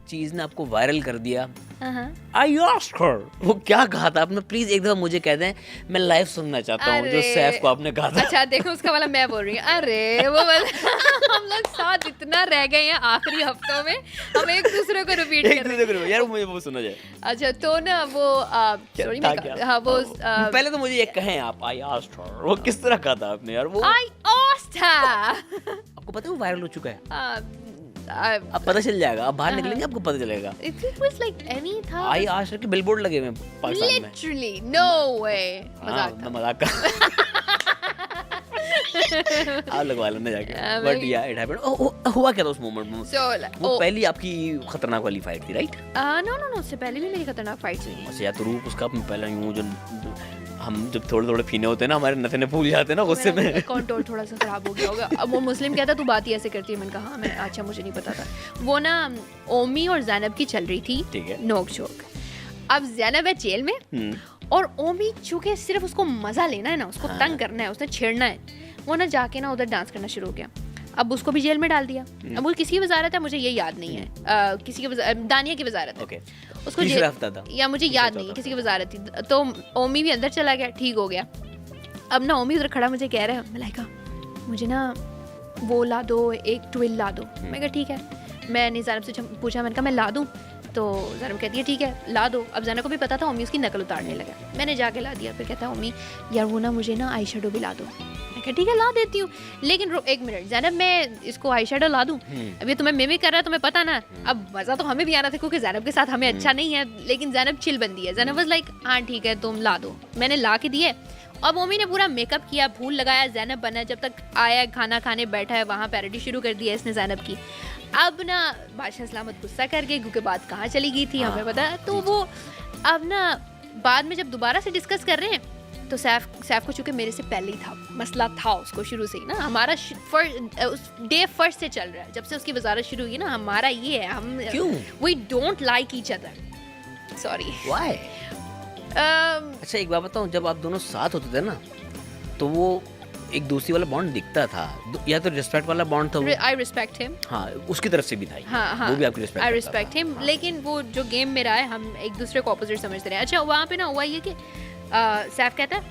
चीज ने आपको वायरल कर दिया? आई आस्क्ड हर, वो क्या कहा था आपने? प्लीज एक दफा मुझे कह दें, मैं लाइव सुनना चाहता हूँ जो सैफ को आपने कहा था। अच्छा देखो उसका वाला मैं बोल रही हूँ। अरे वो हम लोग साथ इतना रह गए हैं आखिरी हफ्तों में, हम एक दूसरे को रिपीट कर रहे हैं यार मुझे वो सुना जाए। अच्छा तो ना वो सॉरी हाँ वो पहले तो मुझे ये कहें आप, आई आस्क्ड हर, वो किस तरह कहा था आपने यार? वो आई आस्क्ड हर, आपको पता है वो वायरल हो चुका है? अब पता चल जाएगा, आप बाहर निकलेंगे आपको पता चलेगा। it was like any था आई आस्क्ड के बिलबोर्ड लगे हुए हैं पाकिस्तान में। literally no way मैं मजाक कर आप लगवा लेना जाके। बट या इट हैपेंड। हुआ क्या था उस मोमेंट में? so वो पहली आपकी खतरनाक वाली फाइट थी, राइट? no उससे पहले भी मेरी खतरनाक फाइट्स हुई हैं। अच्छा, या तो रूप उसका पहला यूं जो हम जब थोड़े थोड़े फीने होते हैं ना, हमारे नथने फूल जाते हैं ना गुस्से में। कंट्रोल थोड़ा सा खराब हो गया होगा। अब वो मुस्लिम कहता तू बात ही ऐसे करती है, मैंने कहा हाँ मैं अच्छा मुझे नहीं पता था। वो ना ओमी और ज़ैनब की चल रही थी, ठीक है, नोक झोंक। अब ज़ैनब है जेल में और ओमी चूंकि सिर्फ उसको मजा लेना है ना, उसको तंग करना है, उसने छेड़ना है, वो ना जाके ना उधर डांस करना शुरू हो गया। अब उसको भी जेल में डाल दिया। अब वो किसकी वजारत है मुझे ये याद नहीं है, किसी की दानिया की वजारत है। उसको जेल या मुझे याद नहीं है किसी की वजारत थी। तो ओमी भी अंदर चला गया, ठीक हो गया। अब ना ओमी उधर खड़ा मुझे कह रहा है, मलाइका मुझे ना वो ला दो, एक ट्विल ला दो। मैं कहा ठीक है। मैंने ज़ैनब से पूछा, मैंने कहा मैं ला दूँ? तो ज़ैनब कहती है ठीक है ला दो। अब ज़ैनब को भी पता था ओमी उसकी नकल उतारने लगा। मैंने जाके ला दिया। फिर कहता है ओमी यार वो ना मुझे ना आई शेडो भी ला दो। मैं कहा ठीक है ला देती हूँ, लेकिन एक मिनट ज़ैनब मैं इसको आई शेडो ला दूँ? अब ये तुम्हें मिमिक कर रहा है, तुम्हें पता ना। अब मज़ा तो हमें भी आना था क्योंकि ज़ैनब के साथ हमें अच्छा नहीं है, लेकिन ज़ैनब चिल बंदी है। ज़ैनब वाज लाइक हाँ ठीक है तुम ला दो। मैंने ला के दिए। अब ओमी ने पूरा मेकअप किया, फूल लगाया, ज़ैनब बना। जब तक आया खाना खाने बैठा है वहाँ पैरोडी शुरू कर दिया इसने ज़ैनब की। अब ना बादशाह सलामत गुस्सा कर गए क्योंकि बात कहाँ चली गई थी हमें पता। तो वो अब ना बाद में जब दोबारा से डिस्कस कर रहे हैं तो सैफ को चूंकि मेरे से पहले ही था मसला था उसको शुरू से ही ना, हमारा डे फर्स्ट से चल रहा है, जब से उसकी वजारत शुरू हुई ना, हमारा ये है हम we don't like each other. Sorry why? अच्छा एक बात बताऊं, जब आप दोनों साथ होते थे ना तो वो एक दूसरी वाला बॉन्ड दिखता था, या तो रिस्पेक्ट वाला बॉन्ड था। I respect him. हाँ उसकी तरफ से भी था। हाँ, वो भी आपकी रिस्पेक्ट। आई रिस्पेक्ट हिम, लेकिन वो जो गेम में रहा है हम एक दूसरे को ऑपोजिट समझते रहे। अच्छा वहाँ पे ना हुआ ये कि सैफ कहता है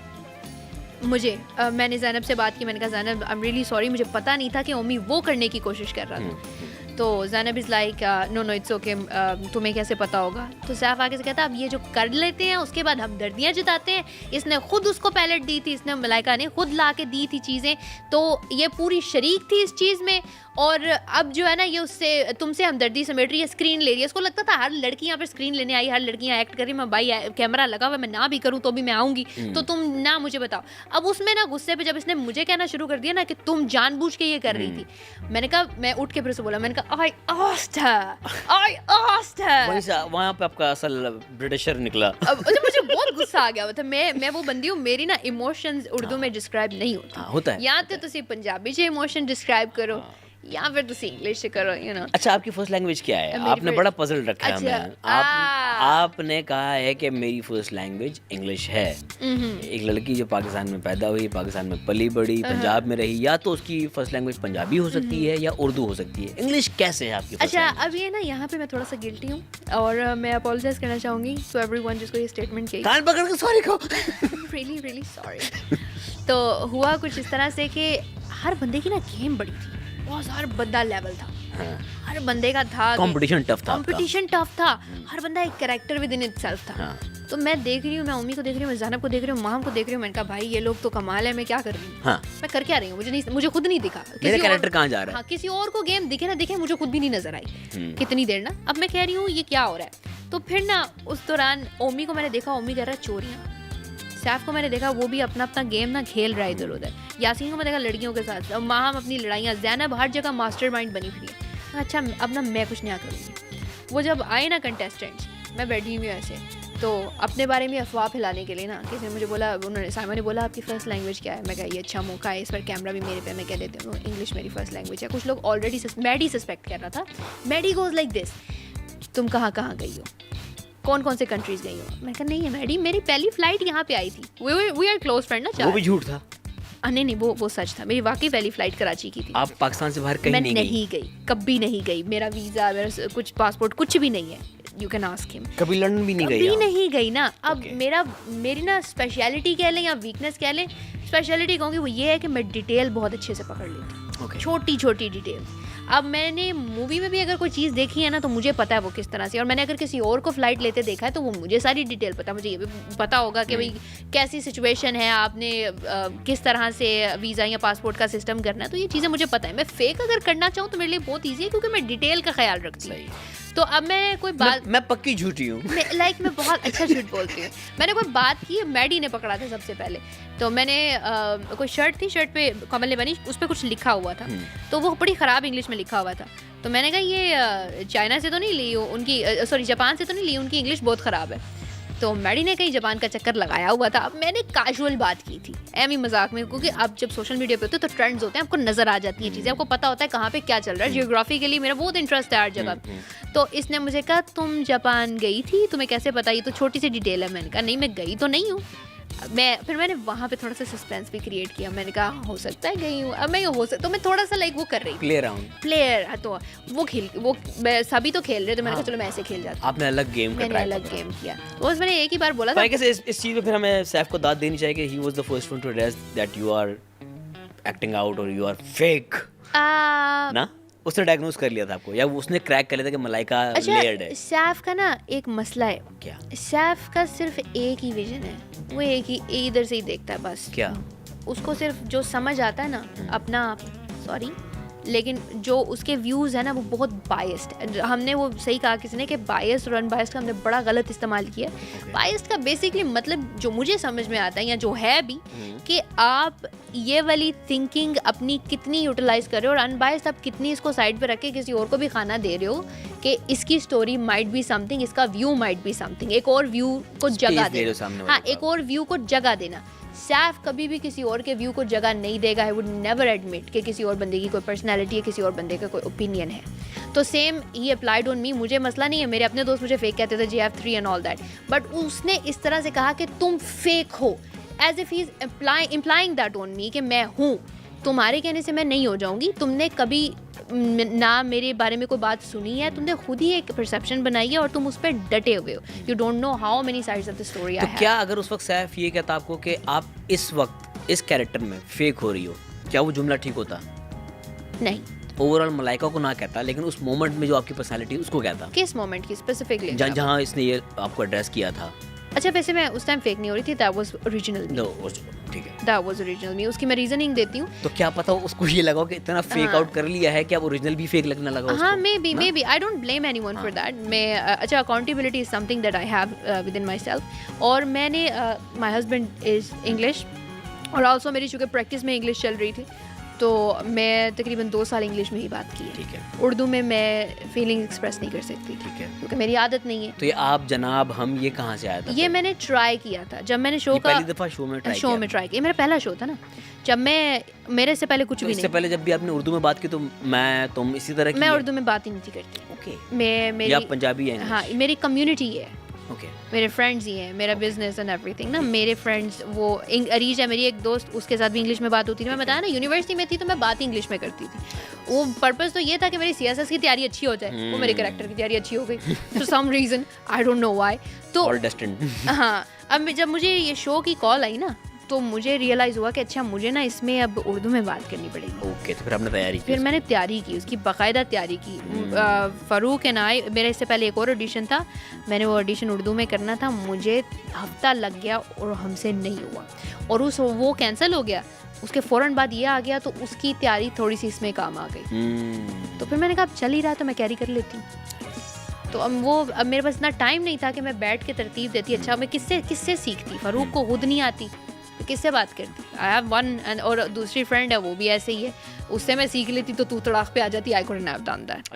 मुझे मैंने ज़ैनब से बात की। मैंने कहा Zainab I am really sorry, मुझे पता नहीं था कि ओमी वो करने की कोशिश कर रहा था। तो Zainab is like no it's okay, तुम्हें कैसे पता होगा? तो सैफ आगे से कहता अब ये जो कर लेते हैं उसके बाद हम दर्दियाँ जताते हैं। इसने खुद उसको पैलेट दी थी, इसने मलाइका ने खुद ला के दी थी चीज़ें, तो ये पूरी शरीक थी इस चीज़ में। और अब जो है ना ये उससे तुमसे हमदर्दी समेट रही है, स्क्रीन ले रही है। इसको लगता था हर लड़की यहाँ पर स्क्रीन लेने आई, हर लड़की यहाँ एक्ट कर रही, मैं भाई कैमरा लगा हुआ मैं ना भी करूँ तो भी मैं आऊँगी, तो तुम ना मुझे बताओ। अब उसमें ना गुस्से पे जब इसने मुझे कहना शुरू कर दिया ना कि तुम जानबूझ के ये कर रही थी, मैंने कहा मैं उठ के फिर से बोला, मैंने कहा आई आस्क्ड हर। वहाँ पे आपका असल ब्रिटिशर निकला। अब मुझे बहुत गुस्सा आ गया था। मैं वो बंदी हूँ, मेरी ना इमोशंस उर्दू में डिस्क्राइब नहीं होता है। या तो तुसी पंजाबी से इमोशन डिस्क्राइब करो या फिर तुसी इंग्लिश से करो, यू नो। अच्छा आपकी फर्स्ट लैंग्वेज क्या है? आपने बड़ा पजल रखा है हमें। आपने कहा है कि मेरी फर्स्ट लैंग्वेज इंग्लिश है। एक लड़की जो पाकिस्तान में पैदा हुई, पाकिस्तान में पली बड़ी, पंजाब में रही, या तो उसकी फर्स्ट लैंग्वेज पंजाबी हो सकती है या उर्दू हो सकती है। इंग्लिश कैसे है आपकी? अच्छा अब ये ना यहाँ पे मैं थोड़ा सा गिल्टी हूँ और मैं अपोलोजाइज करना चाहूँगी टू एवरीवन जिसको ये स्टेटमेंट कही। कान पकड़ के सॉरी कहो। Really sorry. तो हुआ कुछ इस तरह से कि हर बंदे की ना गेम बड़ी थी, बहुत हर बंदा लेवल था। हर बंदे का था कंपटीशन टफ था। हर बंदा एक कैरेक्टर विद इन इटसेल्फ था। तो मैं देख रही हूँ, मैं उम्मी को देख रही हूँ, मैं ज़ैनब को देख रही हूँ, माम को देख रही हूँ। मैंने कहा भाई ये लोग तो कमाल है, मैं क्या कर रही हूँ? मैं कर क्या रही हूँ? मुझे खुद नहीं दिखा मेरा कैरेक्टर कहाँ जा रहा है। किसी और को गेम दिखे ना दिखे, मुझे खुद भी नहीं नजर आई कितनी देर ना। अब मैं कह रही हूँ ये क्या हो रहा है। तो फिर ना उस दौरान ओमी को मैंने देखा, ओमी कर रहा है चोरियाँ। सैफ को मैंने देखा वो भी अपना अपना गेम ना खेल रहा है इधर उधर। यासीन को मैं देखा लड़कियों के साथ, और माहम अपनी लड़ाइयाँ। ज़ैनब हर जगह मास्टरमाइंड बनी फिरी है। अच्छा अब ना मैं कुछ नया करूँगी। वो जब आए ना कंटेस्टेंट्स, मैं बैठी हुई ऐसे, तो अपने बारे में अफवाह फैलाने के लिए ना किसी ने मुझे बोला, उन्होंने साइमा ने बोला आपकी फ़र्स्ट लैंग्वेज क्या है? मैं कहा ये अच्छा मौका है, इस पर कैमरा भी मेरे पे, मैं कह देती हूँ इंग्लिश मेरी फ़र्स्ट लैंग्वेज है। कुछ लोग ऑलरेडी मैडी सस्पेक्ट कर रहा था। मैडी गोज़ लाइक दिस, तुम कहाँ कहाँ गई हो, कौन कौन से कंट्रीज गई हो? मैं कहा नहीं है मैडी, मेरी पहली फ्लाइट यहाँ पे आई थी। वी आर क्लोज फ्रेंड ना। वो भी झूठ था। नहीं, वो सच था। मेरी वाकई पहली फ्लाइट कराची की थी। आप पाकिस्तान से बाहर कहीं मैं नहीं गई, कभी नहीं गई। मेरा वीज़ा, मेरा कुछ पासपोर्ट कुछ भी नहीं है। You can ask him. कभी लंदन भी नहीं गई? कभी नहीं गई ना। अब मेरी ना स्पेशलिटी कह लें या वीकनेस कह लें, स्पेशलिटी कहूँगी वो ये है कि मैं डिटेल बहुत अच्छे से पकड़ लेती हूँ, छोटी छोटी डिटेल। अब मैंने मूवी में भी अगर कोई चीज़ देखी है ना तो मुझे पता है वो किस तरह से, और मैंने अगर किसी और को फ्लाइट लेते देखा है तो वो मुझे सारी डिटेल पता है। मुझे ये भी पता होगा कि भाई कैसी सिचुएशन है, आपने किस तरह से वीज़ा या पासपोर्ट का सिस्टम करना है, तो ये चीज़ें मुझे पता है। मैं फेक अगर करना चाहूँ तो मेरे लिए बहुत ईजी है, क्योंकि मैं डिटेल का ख्याल रखती हूँ। तो अब मैं कोई बात, मैं पक्की झूठी हूँ, मैं बहुत अच्छा झूठ बोलती हूँ। मैंने कोई बात की, मैडी ने पकड़ा था सबसे पहले। तो मैंने कोई शर्ट थी, शर्ट पे कमल ने बनी, उस पर कुछ लिखा हुआ था, तो वो बड़ी ख़राब इंग्लिश में लिखा हुआ था। तो मैंने कहा ये चाइना से तो नहीं ली उनकी, सॉरी जापान से तो नहीं ली, उनकी इंग्लिश बहुत ख़राब है। तो मैडी ने कहीं जापान का चक्कर लगाया हुआ था। अब मैंने कैजुअल बात की थी, एमी मजाक में, क्योंकि अब जब सोशल मीडिया पे होते हैं तो ट्रेंड्स होते हैं, आपको नज़र आ जाती हैं चीज़ें, आपको पता होता है कहाँ पे क्या चल रहा है। जियोग्राफी के लिए मेरा बहुत इंटरेस्ट है हर जगह। तो इसने मुझे कहा तुम जापान गई थी, तुम्हें कैसे पता? ये तो छोटी सी डिटेल है। मैंने कहा नहीं, मैं गई तो नहीं हूँ। फिर मैंने वहाँ पे थोड़ा सा सस्पेंस भी क्रिएट किया। मैंने कहा हो सकता है गई हूँ, अब मैं हो सकता, तो मैं थोड़ा सा लाइक वो कर रही थी, प्लेयर। तो वो सभी तो खेल रहे, तो मैंने कहा चलो मैं ऐसे खेल जाती हूँ। आपने अलग गेम किया। तो बस मैंने एक ही बार बोला था। इस चीज़ में फिर हमें सैफ को दाद देनी चाहिए कि he was the first one to address that you are acting out और यू आर फेक ना। उसने डायग्नोज कर लिया था आपको, या उसने क्रैक कर लिया था कि मलाइका लेयर्ड है? सैफ का ना एक मसला है। क्या? सैफ का सिर्फ एक ही विजन है, वो एक ही इधर से ही देखता है बस। क्या? उसको सिर्फ जो समझ आता है ना अपना, सॉरी, लेकिन जो उसके व्यूज़ है ना वो बहुत बायस्ड। हमने वो सही कहा किसी ने कि बायस्ड और अनबायस्ड का हमने बड़ा गलत इस्तेमाल किया। बायस्ड का बेसिकली मतलब जो मुझे समझ में आता है या जो है भी, कि आप ये वाली थिंकिंग अपनी कितनी यूटिलाइज कर रहे हो, और अनबायस्ड आप कितनी इसको साइड पे रख के किसी और को भी खाना दे रहे हो कि इसकी स्टोरी माइट बी समथिंग, इसका व्यू माइट बी समथिंग। एक और व्यू को जगह देना, हाँ, एक और व्यू को जगह देना। सैफ कभी भी किसी और के व्यू को जगह नहीं देगा। आई वुड नेवर एडमिट कि किसी और बंदे की कोई पर्सनैलिटी है, किसी और बंदे का कोई ओपिनियन है। तो same he applied on me. मुझे मसला नहीं है, मेरे अपने दोस्त मुझे फेक कहते थे, JF3 and all that, but उसने इस तरह से कहा कि तुम फेक हो, as if he is implying that on me कि मैं हूँ। तुम्हारे कहने से मैं नहीं हो जाऊँगी। तुमने कभी ना मेरे बारे में कोई बात सुनी है, तुमने खुद ही एक परसेप्शन बनाई है और तुम उस पर डटे हुए हो। You don't know how many sides of the story. तो क्या अगर उस वक्त सैफ ये कहता आपको कि आप इस वक्त इस कैरेक्टर में फेक हो रही हो, क्या वो जुमला ठीक होता? नहीं, ओवरऑल मलाइका को ना कहता, लेकिन उस मोमेंट में जो आपकी पर्सनालिटी उसको कहता। किस मोमेंट की स्पेसिफिकली? जहाँ इसने ये आपको एड्रेस किया था। अच्छा, वैसे मैं उस टाइम फेक नहीं हो रही थी, दैट वाज ओरिजिनल मी। ठीक है, दैट वाज ओरिजिनल मी। उसकी मैं रीजनिंग देती हूँ। तो क्या पता उसको ये लगा कि इतना फेक आउट कर लिया है कि अब ओरिजिनल भी फेक लगने लगा उसको। हाँ, maybe I don't blame anyone for that. मैं अच्छा, accountability is something that I have within myself. और मैंने माई हस्बैंड इज इंग्लिश, और ऑल्सो मेरी चूँकि प्रैक्टिस में इंग्लिश चल रही थी, तो मैं तकरीबन 2 साल इंग्लिश में ही बात की है। ठीक है। उर्दू में मैं फीलिंग एक्सप्रेस नहीं कर सकती। ठीक है, क्योंकि मेरी आदत नहीं है। तो ये आप जनाब हम ये कहाँ से आया था? ये मैंने ट्राई किया था जब मैंने शो का पहली दफ़ा शो में ट्राई किया। मेरा पहला शो था ना, जब मेरे से पहले कुछ भी नहीं। इससे पहले जब भी आपने उर्दू में बात की तो तुम इसी तरह की? मैं उर्दू में बात ही नहीं थी करती। ओके। मेरी आप पंजाबी हैं? हाँ, मेरी कम्युनिटी है। ओके। मेरे फ्रेंड्स ही हैं, मेरा बिजनेस एंड एवरीथिंग ना। मेरे फ्रेंड्स, वो अरीज है मेरी एक दोस्त, उसके साथ भी इंग्लिश में बात होती थी। मैं बताया ना, यूनिवर्सिटी में थी तो मैं बात ही इंग्लिश में करती थी। वो पर्पस तो ये था कि मेरी CSS की तैयारी अच्छी हो जाए। वो मेरे कैरेक्टर की तैयारी अच्छी हो गई for some reason, I don't know why. तो ऑल डेस्टिन्ड। हाँ, अब जब मुझे ये शो की कॉल आई ना, तो मुझे रियलाइज़ हुआ कि अच्छा, मुझे ना इसमें अब उर्दू में बात करनी पड़ेगी। ओके, तो फिर आपने तैयारी की? फिर मैंने तैयारी की, उसकी बाकायदा तैयारी की। फ़ारूक एंड आई, मेरे इससे पहले एक और ऑडिशन था, मैंने वो ऑडिशन उर्दू में करना था। मुझे हफ्ता लग गया और हमसे नहीं हुआ, और वो कैंसिल हो गया। उसके फ़ौरन बाद ये आ गया, तो उसकी तैयारी थोड़ी सी इसमें काम आ गई। तो फिर मैंने कहा अब चल ही रहा तो मैं कैरी कर लेती हूँ। तो अब मेरे पास इतना टाइम नहीं था कि मैं बैठ के तरतीब देती। अच्छा, मैं किससे सीखती? फ़ारूक को खुद नहीं आती तो किससे बात करती? आई हैव वन, और दूसरी फ्रेंड है वो भी ऐसे ही है, उससे मैं सीख लेती तो तू तड़ाक पे आ जाती। I couldn't have done that.